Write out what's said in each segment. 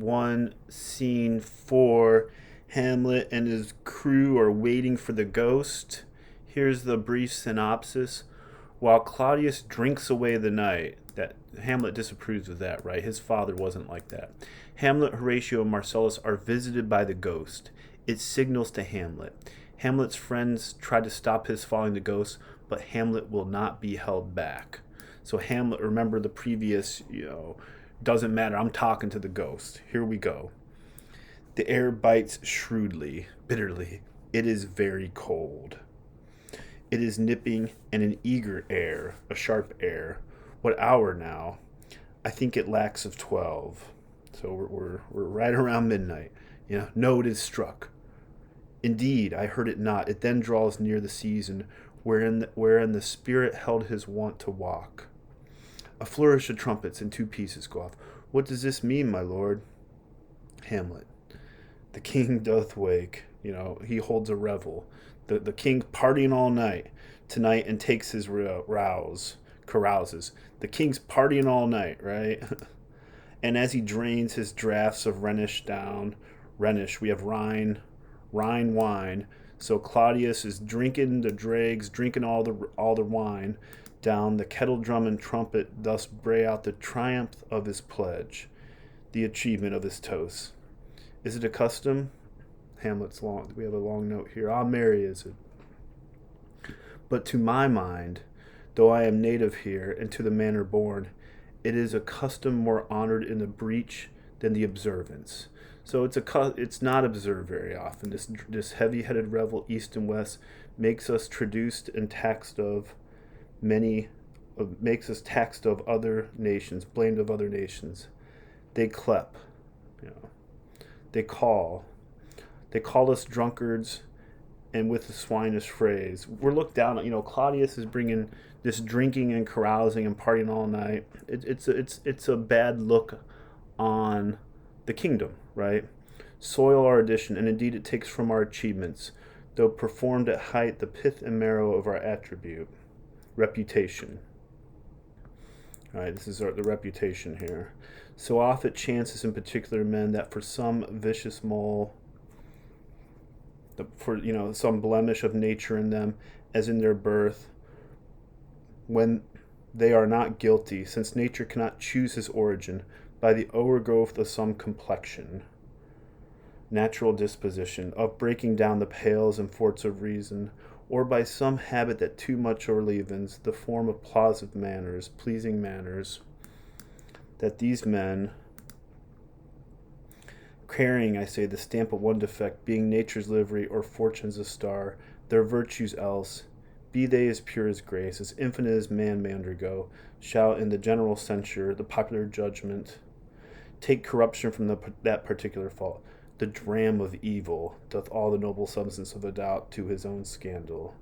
1, Scene 4. Hamlet and his crew are waiting for the ghost. Here's the brief synopsis. While Claudius drinks away the night, that Hamlet disapproves of that, right? His father wasn't like that. Hamlet, Horatio, and Marcellus are visited by the ghost. It signals to Hamlet. Hamlet's friends try to stop his following the ghost, but Hamlet will not be held back. So Hamlet, remember the previous, doesn't matter, I'm talking to the ghost. Here we go. The air bites shrewdly, bitterly. It is very cold. It is nipping and an eager air, a sharp air. What hour now? I think it lacks of 12. So we're right around midnight. No, it is struck. Indeed, I heard it not. It then draws near the season wherein the spirit held his wont to walk. A flourish of trumpets and 2 pieces go off. What does this mean, my lord? Hamlet. The king doth wake. He holds a revel. The king partying all night tonight and takes his carouses. The king's partying all night, right? And as he drains his draughts of Rhenish down, we have Rhine wine. So Claudius is drinking the dregs, drinking all the wine down. The kettle drum and trumpet thus bray out the triumph of his pledge, the achievement of his toast. Is it a custom? Hamlet's long. We have a long note here. Ah, marry is it. But to my mind, though I am native here and to the manner born, it is a custom more honored in the breach than the observance. So it's not observed very often. This heavy-headed revel, east and west, makes us traduced and taxed of makes us taxed of other nations, blamed of other nations. They clep, they call us drunkards, and with the swinish phrase, we're looked down on. Claudius is bringing this drinking and carousing and partying all night. It's a bad look on the kingdom, right? Soil our addition, and indeed it takes from our achievements, though performed at height, the pith and marrow of our attribute, reputation. All right, this is the reputation here. So oft it chances in particular men that for some vicious mole, for some blemish of nature in them, as in their birth, when they are not guilty, since nature cannot choose his origin, by the overgrowth of some complexion, natural disposition, of breaking down the pales and forts of reason, or by some habit that too much o'erleavens the form of pleasing manners, that these men, carrying, I say, the stamp of one defect, being nature's livery or fortune's a star, their virtues else, be they as pure as grace, as infinite as man may undergo, shall in the general censure, the popular judgment, take corruption from that particular fault. The dram of evil doth all the noble substance of a doubt to his own scandal.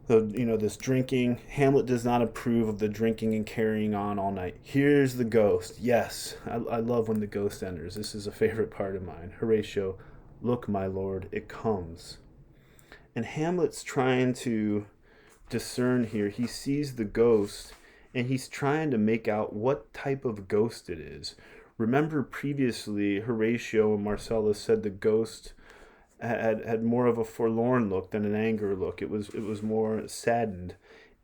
So, this drinking, Hamlet does not approve of the drinking and carrying on all night. Here's the ghost. Yes, I love when the ghost enters. This is a favorite part of mine. Horatio, look, my lord, it comes. And Hamlet's trying to discern here. He sees the ghost, and he's trying to make out what type of ghost it is. Remember previously, Horatio and Marcellus said the ghost had more of a forlorn look than an anger look. It was more saddened.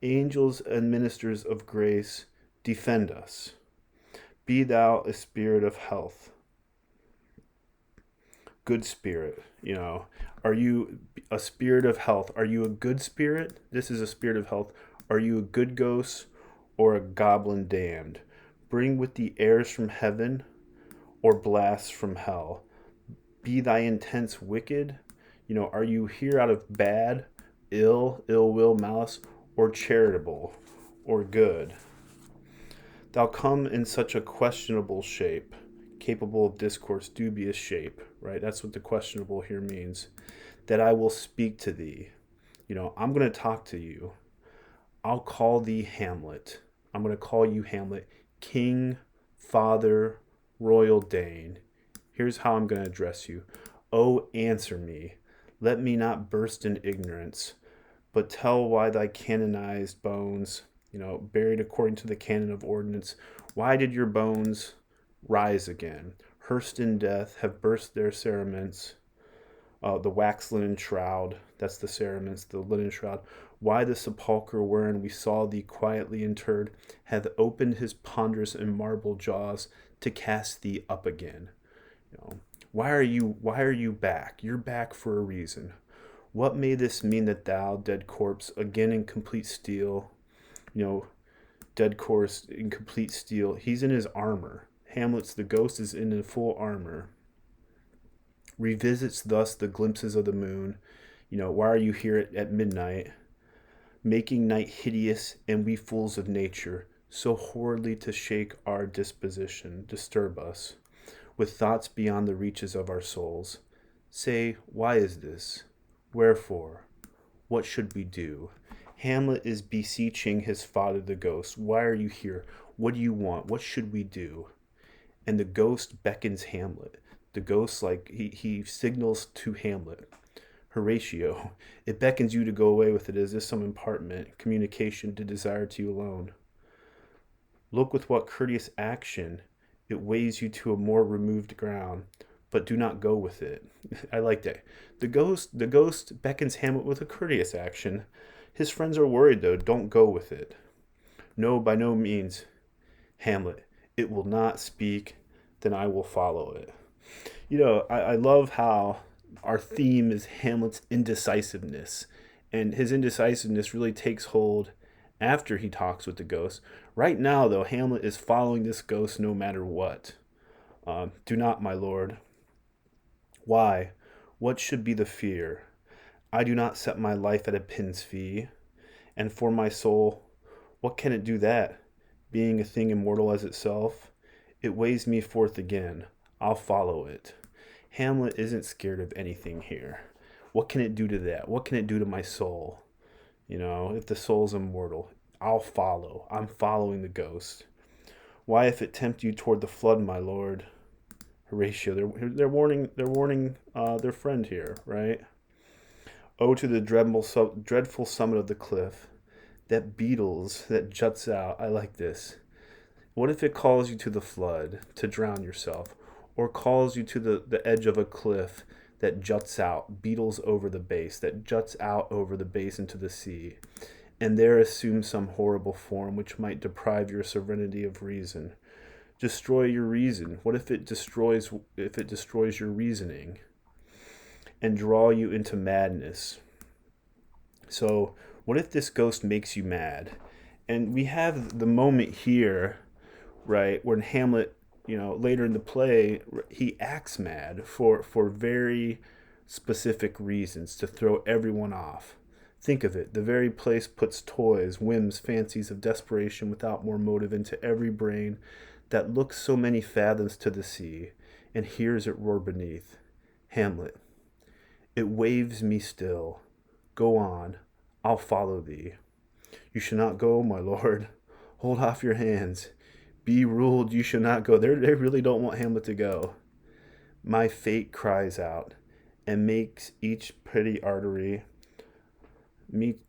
Angels and ministers of grace, defend us. Be thou a spirit of health. Good spirit, Are you a spirit of health? Are you a good spirit? This is a spirit of health. Are you a good ghost or a goblin damned? Bring with the airs from heaven or blasts from hell. Be thy intents wicked? Are you here out of bad, ill will, malice, or charitable, or good? Thou come in such a questionable shape, capable of discourse, dubious shape, right? That's what the questionable here means. That I will speak to thee. I'm going to talk to you. I'll call thee Hamlet. I'm going to call you Hamlet, king, father, royal Dane. Here's how I'm going to address you. Oh, answer me. Let me not burst in ignorance, but tell why thy canonized bones, buried according to the canon of ordinance, why did your bones rise again. Hearsed in death have burst their cerements. The wax linen shroud, that's the cerements, the linen shroud. Why the sepulchre wherein we saw thee quietly interred hath opened his ponderous and marble jaws to cast thee up again. You know, why are you back? You're back for a reason. What may this mean that thou, dead corpse, again in complete steel, you know, dead corpse in complete steel, he's in his armor. Hamlet's the ghost is in full armor. Revisits thus the glimpses of the moon. Why are you here at midnight? Making night hideous, and we fools of nature, so horridly to shake our disposition, disturb us, with thoughts beyond the reaches of our souls. Say, why is this? Wherefore? What should we do? Hamlet is beseeching his father, the ghost. Why are you here? What do you want? What should we do? And the ghost beckons Hamlet. The ghost, he signals to Hamlet. Horatio, it beckons you to go away with it as if some impartment, communication to desire to you alone. Look with what courteous action it weighs you to a more removed ground, but do not go with it. I like that. The ghost beckons Hamlet with a courteous action. His friends are worried, though. Don't go with it. No, by no means. Hamlet, it will not speak, then I will follow it. I love how our theme is Hamlet's indecisiveness. And his indecisiveness really takes hold after he talks with the ghost. Right now, though, Hamlet is following this ghost no matter what. Do not, my lord. Why? What should be the fear? I do not set my life at a pin's fee. And for my soul, what can it do that? Being a thing immortal as itself, it weighs me forth again. I'll follow it. Hamlet isn't scared of anything here. What can it do to that? What can it do to my soul? If the soul's immortal, I'll follow. I'm following the ghost. Why, if it tempt you toward the flood, my lord? Horatio, they're warning their friend here, right? Oh, to the dreadful summit of the cliff, that beetles that juts out. I like this. What if it calls you to the flood to drown yourself? Or calls you to the edge of a cliff that juts out, beetles over the base, that juts out over the base into the sea, and there assumes some horrible form which might deprive your serenity of reason. Destroy your reason. What if it destroys your reasoning and draw you into madness? So, what if this ghost makes you mad? And we have the moment here, right, when Hamlet, later in the play, he acts mad for very specific reasons to throw everyone off. Think of it. The very place puts toys, whims, fancies of desperation without more motive into every brain that looks so many fathoms to the sea and hears it roar beneath. Hamlet, it waves me still. Go on. I'll follow thee. You shall not go, my lord. Hold off your hands. Be ruled, you shall not go. They really don't want Hamlet to go. My fate cries out, and makes each petty artery in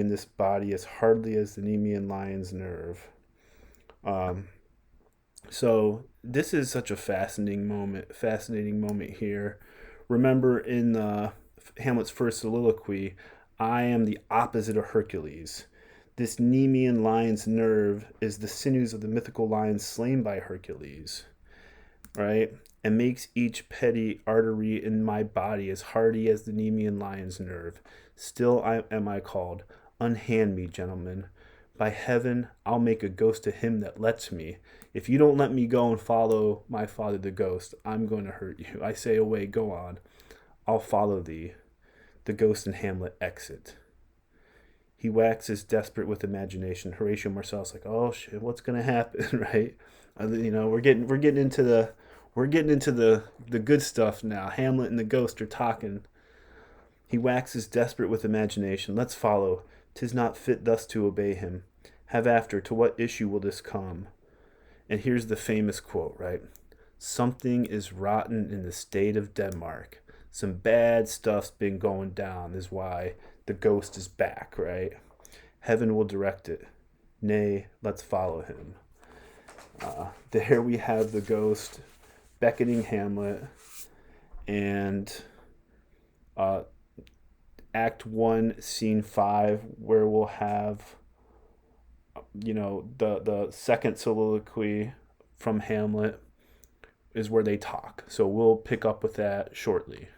this body as hardly as the Nemean lion's nerve. So this is such a fascinating moment here. Remember in Hamlet's first soliloquy, I am the opposite of Hercules. This Nemean lion's nerve is the sinews of the mythical lion slain by Hercules, right? And makes each petty artery in my body as hardy as the Nemean lion's nerve. Still am I called. Unhand me, gentlemen. By heaven, I'll make a ghost of him that lets me. If you don't let me go and follow my father the ghost, I'm going to hurt you. I say away, go on. I'll follow thee. The ghost and Hamlet exit. He waxes desperate with imagination. Horatio Marcellus like, oh shit, what's gonna happen, right? We're getting into the good stuff now. Hamlet and the ghost are talking. He waxes desperate with imagination. Let's follow. 'Tis not fit thus to obey him. Have after, to what issue will this come? And here's the famous quote, right? Something is rotten in the state of Denmark. Some bad stuff's been going down, is why the ghost is back, right? Heaven will direct it. Nay, let's follow him. There we have the ghost beckoning Hamlet, and uh, Act 1, Scene 5, where we'll have, the second soliloquy from Hamlet is where they talk. So we'll pick up with that shortly.